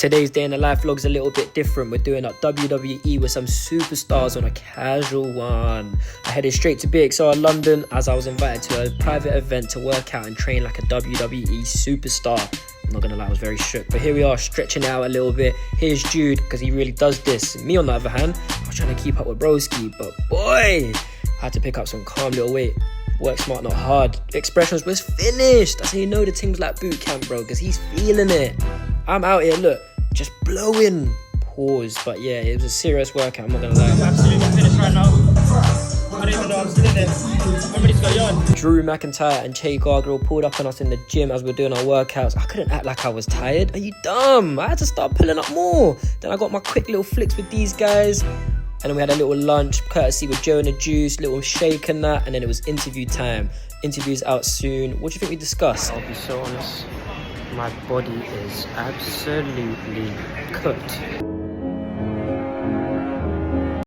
Today's day in the life vlog's a little bit different. We're doing up WWE with some superstars on a casual one. I headed straight to BXR London as I was invited to a private event to work out and train like a WWE superstar. I'm not gonna lie, I was very shook. But here we are, stretching it out a little bit. Here's Jude, because he really does this. Me, on the other hand, I was trying to keep up with Broski, but boy, I had to pick up some calm little weight. Work smart, not hard. Expressions was finished. That's how you know the team's like boot camp, bro, because he's feeling it. I'm out here, look, just blowing. Pause. But yeah, it was a serious workout, I'm not gonna lie. I'm absolutely finished right now. I don't even know I'm still in it. I'm ready to go yawn. Drew McIntyre and Che Gargano pulled up on us in the gym as we were doing our workouts. I couldn't act like I was tired. Are you dumb? I had to start pulling up more. Then I got my quick little flicks with these guys. And then we had a little lunch, courtesy with Joe and the Juice, little shake and that. And then it was interview time. Interviews out soon. What do you think we discussed? I'll be so honest. My body is absolutely cooked.